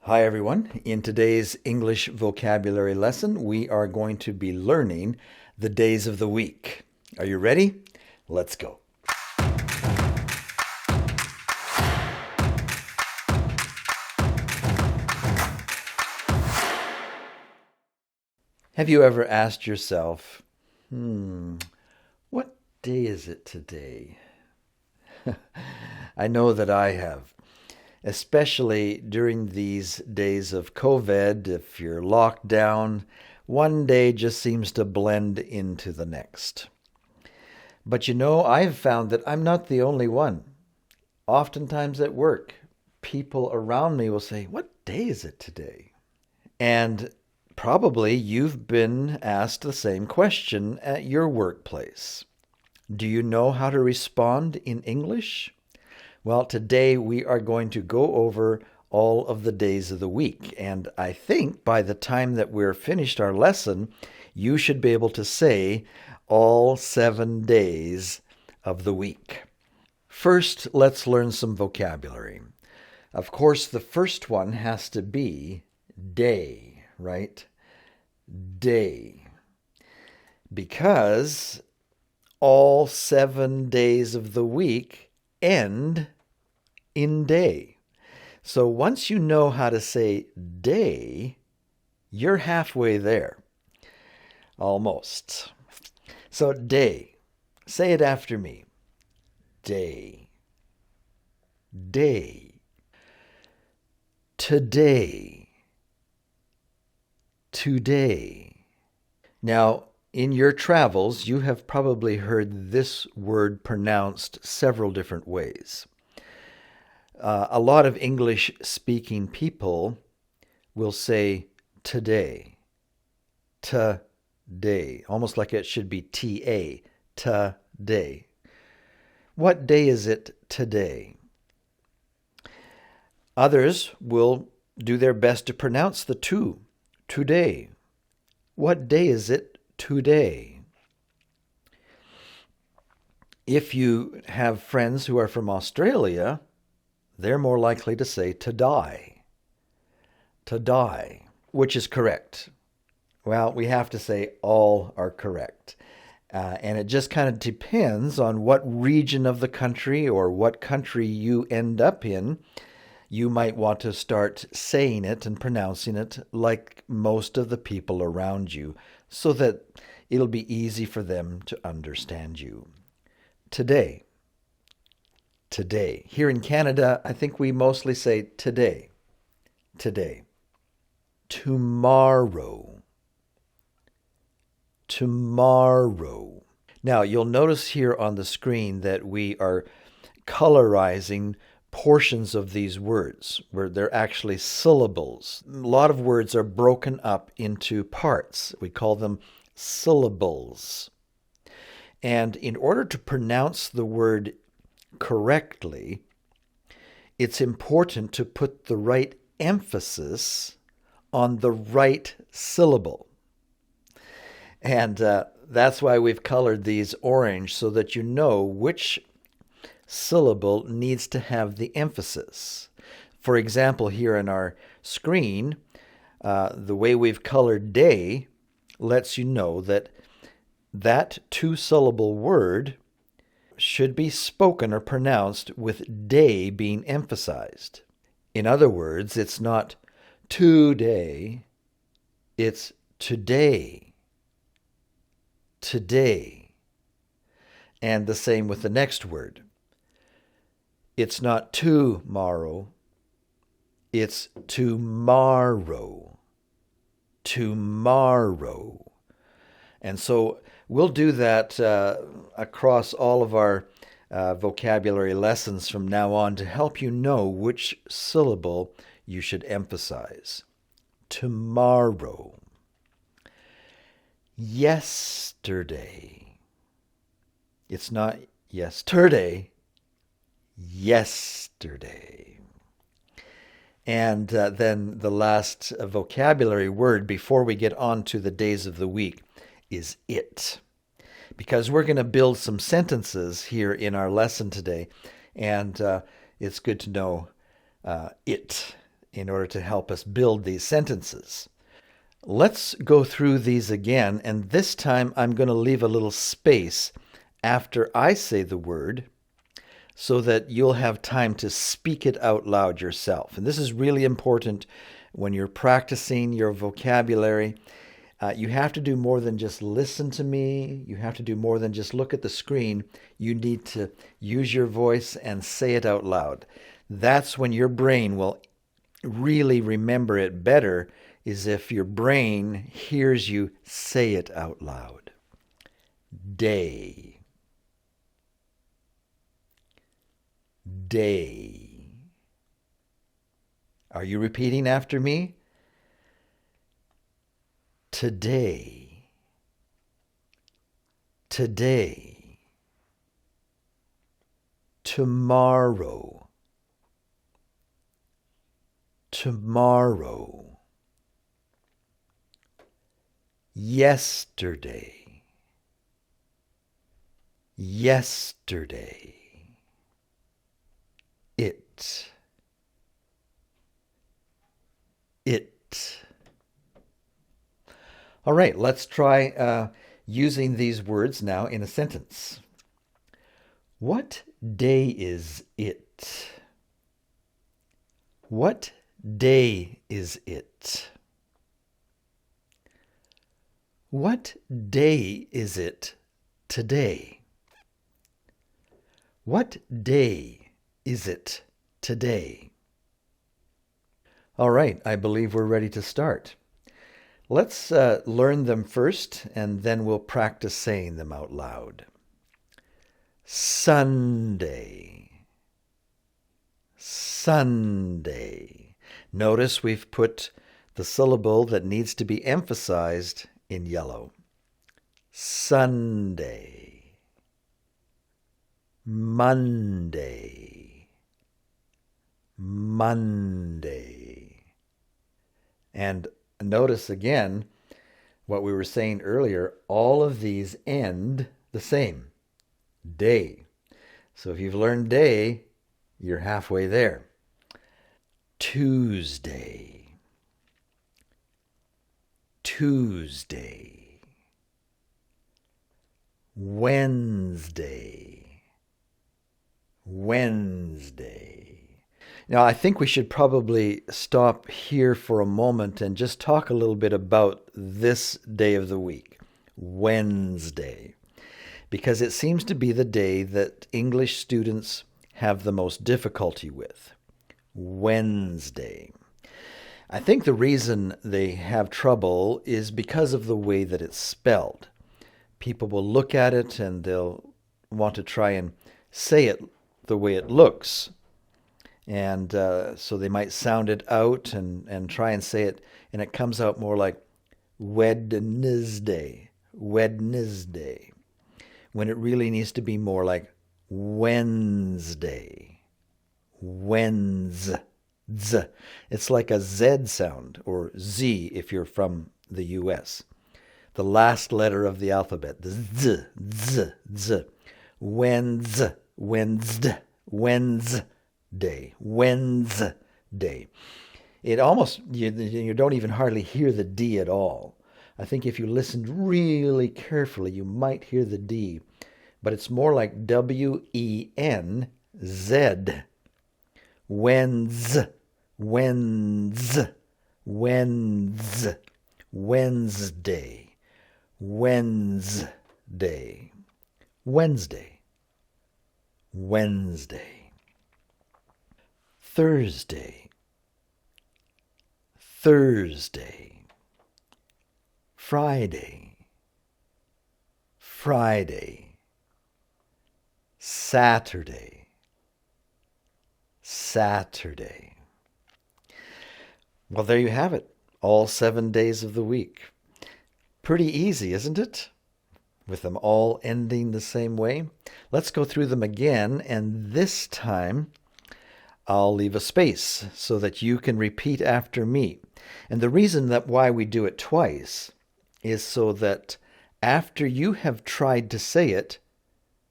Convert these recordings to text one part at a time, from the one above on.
Hi everyone. In today's English vocabulary lesson, we are going to be learning the days of the week. Are you ready? Let's go. Have you ever asked yourself, what day is it today? I know that I have. Especially during these days of COVID, if you're locked down, one day just seems to blend into the next. But I've found that I'm not the only one. Oftentimes at work, people around me will say, "What day is it today?" And probably you've been asked the same question at your workplace. Do you know how to respond in English? Well, today we are going to go over all of the days of the week. And I think by the time that we're finished our lesson, you should be able to say all 7 days of the week. First, let's learn some vocabulary. Of course, the first one has to be day, right? Day. Because all 7 days of the week end in day. So once you know how to say day, you're halfway there. Almost. So day. Say it after me. Day. Day. Today. Today. Now, in your travels, you have probably heard this word pronounced several different ways. A lot of English-speaking people will say today, today, almost like it should be T-A, today. What day is it today? Others will do their best to pronounce the two, today. What day is it today? If you have friends who are from Australia, they're more likely to say to die. To die. Which is correct? Well, we have to say all are correct. And it just kind of depends on what region of the country or what country you end up in. You might want to start saying it and pronouncing it like most of the people around you so that it'll be easy for them to understand you. Today. Today. Here in Canada, I think we mostly say today. Today. Tomorrow. Tomorrow. Now, you'll notice here on the screen that we are colorizing portions of these words where they're actually syllables. A lot of words are broken up into parts. We call them syllables. And in order to pronounce the word correctly, it's important to put the right emphasis on the right syllable. And that's why we've colored these orange so that you know which syllable needs to have the emphasis. For example, here on our screen, the way we've colored day lets you know that that two-syllable word should be spoken or pronounced with day being emphasized. In other words, it's not today, it's today. Today. And the same with the next word. It's not tomorrow, it's tomorrow. Tomorrow. And so we'll do that across all of our vocabulary lessons from now on to help you know which syllable you should emphasize. Tomorrow. Yesterday. It's not yesterday, yesterday. And then the last vocabulary word before we get on to the days of the week is it. Because we're going to build some sentences here in our lesson today, and it's good to know it in order to help us build these sentences. Let's go through these again, and this time I'm going to leave a little space after I say the word so that you'll have time to speak it out loud yourself. And this is really important when you're practicing your vocabulary. You have to do more than just listen to me. You have to do more than just look at the screen. You need to use your voice and say it out loud. That's when your brain will really remember it better, is if your brain hears you say it out loud. Day. Day. Are you repeating after me? Today. Today. Tomorrow. Tomorrow. Yesterday. Yesterday. It. It. All right, let's try using these words now in a sentence. What day is it? What day is it? What day is it today? What day is it today? All right, I believe we're ready to start. Let's learn them first, and then we'll practice saying them out loud. Sunday. Sunday. Notice we've put the syllable that needs to be emphasized in yellow. Sunday. Monday. Monday. And notice again what we were saying earlier, all of these end the same. Day. So if you've learned day, you're halfway there. Tuesday. Tuesday. Wednesday. Wednesday. Now, I think we should probably stop here for a moment and just talk a little bit about this day of the week, Wednesday, because it seems to be the day that English students have the most difficulty with. Wednesday. I think the reason they have trouble is because of the way that it's spelled. People will look at it and they'll want to try and say it the way it looks. And so they might sound it out and try and say it, and it comes out more like Wednesday, Wednesday, when it really needs to be more like Wednesday, Wednesday. It's like a Z sound, or Z if you're from the U.S. The last letter of the alphabet, the Z, Z, Z. Wednesday, Wednesday, Wednesday, Wednesday. It almost, you don't even hardly hear the D at all. I think if you listened really carefully, you might hear the D, but it's more like W-E-N-Z. Wednesday, Wednesday, Wednesday, Wednesday, Wednesday, Wednesday, Wednesday, Thursday, Thursday, Friday, Friday, Saturday, Saturday. Well, there you have it. All 7 days of the week. Pretty easy, isn't it? With them all ending the same way. Let's go through them again, and this time I'll leave a space so that you can repeat after me. And the reason that why we do it twice is so that after you have tried to say it,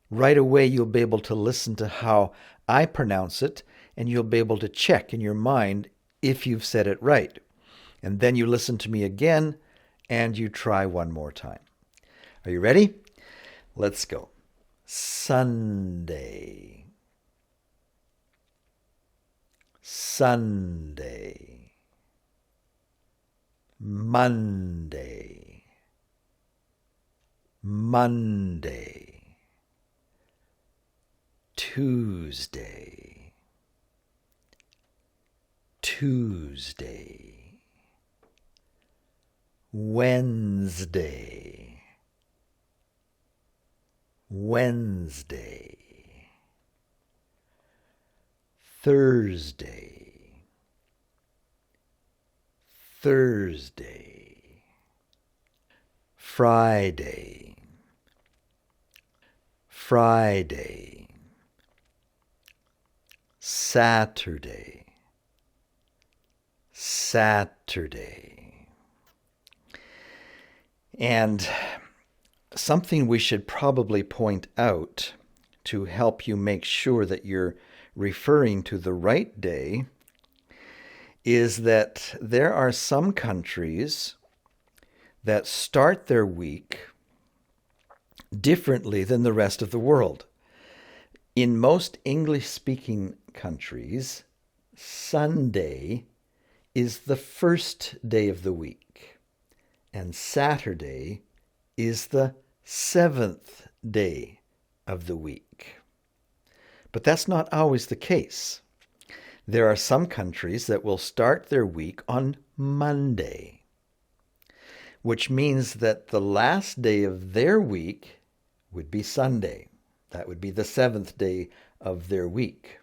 right away you'll be able to listen to how I pronounce it, and you'll be able to check in your mind if you've said it right. And then you listen to me again and you try one more time. Are you ready? Let's go. Sunday. Sunday. Monday. Monday. Tuesday. Tuesday. Wednesday. Wednesday. Thursday. Thursday. Friday. Friday. Saturday. Saturday. And something we should probably point out to help you make sure that you're referring to the right day is that there are some countries that start their week differently than the rest of the world. In most English-speaking countries, Sunday is the first day of the week, and Saturday is the seventh day of the week. But that's not always the case. There are some countries that will start their week on Monday, which means that the last day of their week would be Sunday. That would be the seventh day of their week.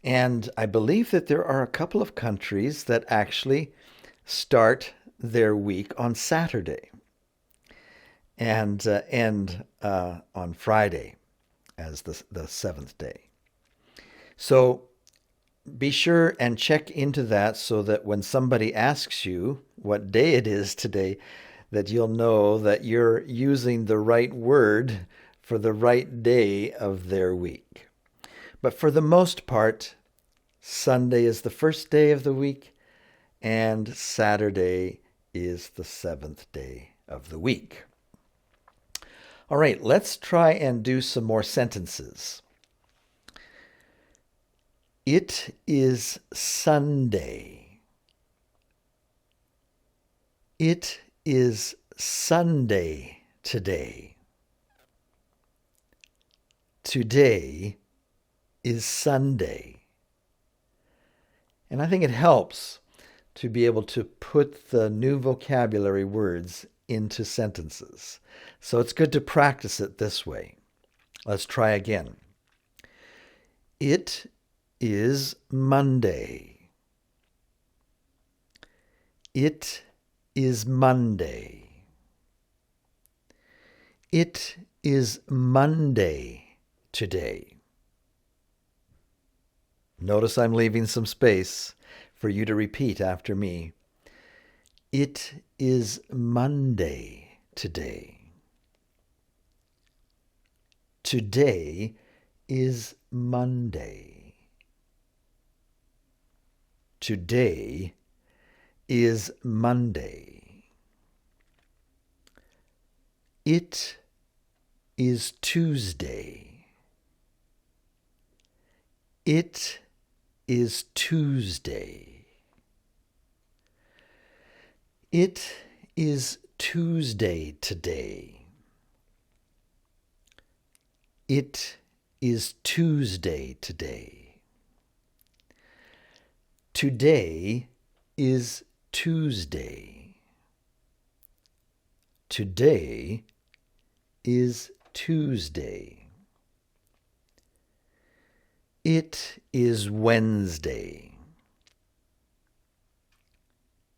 And I believe that there are a couple of countries that actually start their week on Saturday and end on Friday as the seventh day. So be sure and check into that so that when somebody asks you what day it is today, that you'll know that you're using the right word for the right day of their week. But for the most part, Sunday is the first day of the week and Saturday is the seventh day of the week. All right, let's try and do some more sentences. It is Sunday. It is Sunday today. Today is Sunday. And I think it helps to be able to put the new vocabulary words into sentences. So it's good to practice it this way. Let's try again. It is Monday. It is Monday. It is Monday today. Notice I'm leaving some space for you to repeat after me. It is Monday today. Today is Monday. Today is Monday. It is Tuesday. It is Tuesday. It is Tuesday today. It is Tuesday today. Today is Tuesday. Today is Tuesday. It is Wednesday.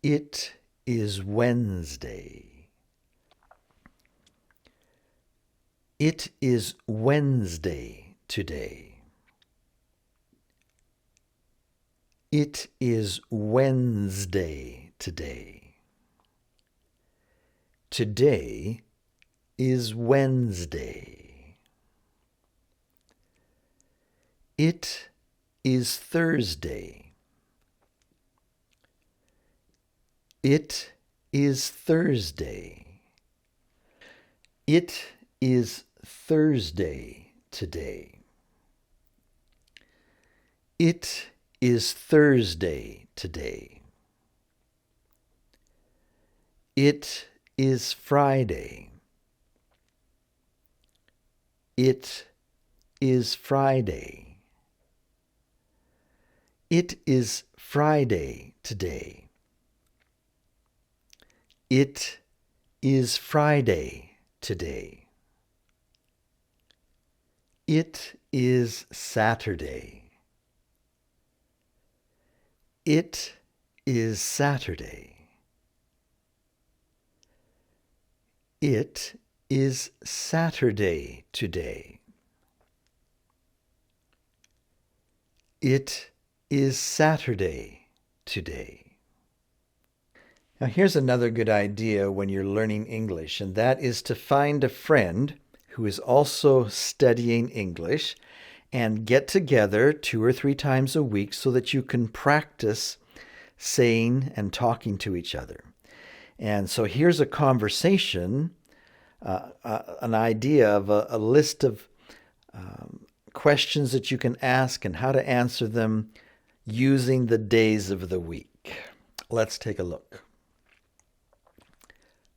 It is Wednesday. It is Wednesday today. It is Wednesday today. Today is Wednesday. It is Thursday. It is Thursday. It is Thursday today. It is Thursday today. It is Friday. It is Friday. It is Friday today. It is Friday today. It is Saturday. It is Saturday. It is Saturday today. It is Saturday today. Now here's another good idea when you're learning English, and that is to find a friend who is also studying English and get together 2 or 3 times a week so that you can practice saying and talking to each other. And so here's a conversation, an idea of a list of questions that you can ask and how to answer them using the days of the week. Let's take a look.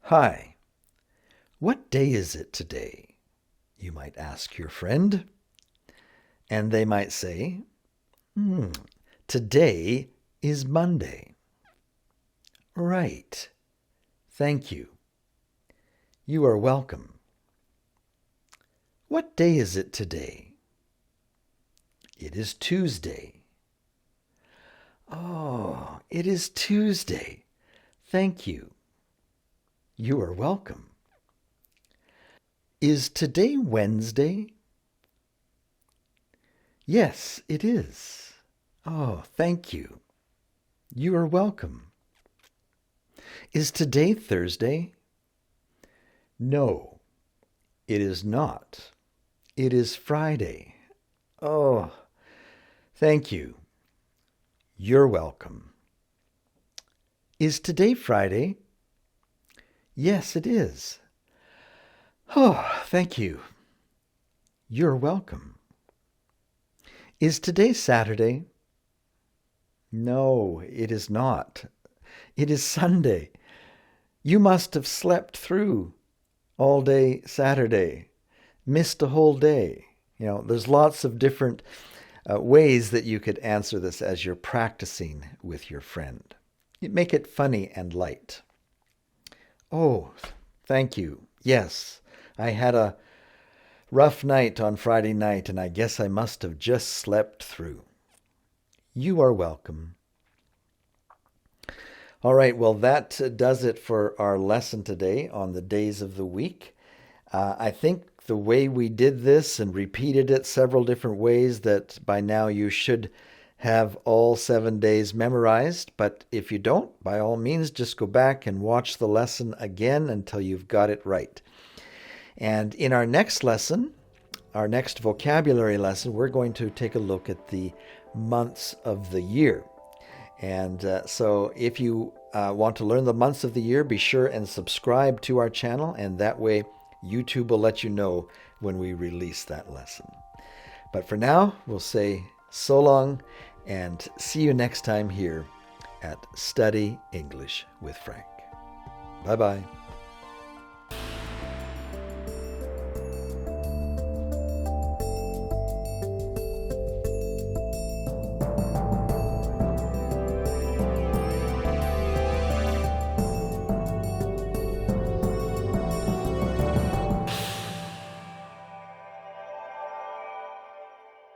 Hi, what day is it today? You might ask your friend, and they might say, today is Monday. Right. Thank you. You are welcome. What day is it today? It is Tuesday. Oh, it is Tuesday. Thank you. You are welcome. Is today Wednesday? Yes, it is. Oh, thank you. You are welcome. Is today Thursday? No, it is not. It is Friday. Oh, thank you. You're welcome. Is today Friday? Yes, it is. Oh, thank you. You're welcome. Is today Saturday? No, it is not. It is Sunday. You must have slept through all day Saturday, missed a whole day. There's lots of different ways that you could answer this as you're practicing with your friend. Make it funny and light. Oh, thank you. Yes, I had a rough night on Friday night, and I guess I must have just slept through. You are welcome. All right, well, that does it for our lesson today on the days of the week. I think the way we did this and repeated it several different ways, that by now you should have all 7 days memorized. But if you don't, by all means, just go back and watch the lesson again until you've got it right. And in our next lesson, our next vocabulary lesson, we're going to take a look at the months of the year. And so if you want to learn the months of the year, be sure and subscribe to our channel, and that way YouTube will let you know when we release that lesson. But for now, we'll say so long and see you next time here at Study English with Frank. Bye-bye.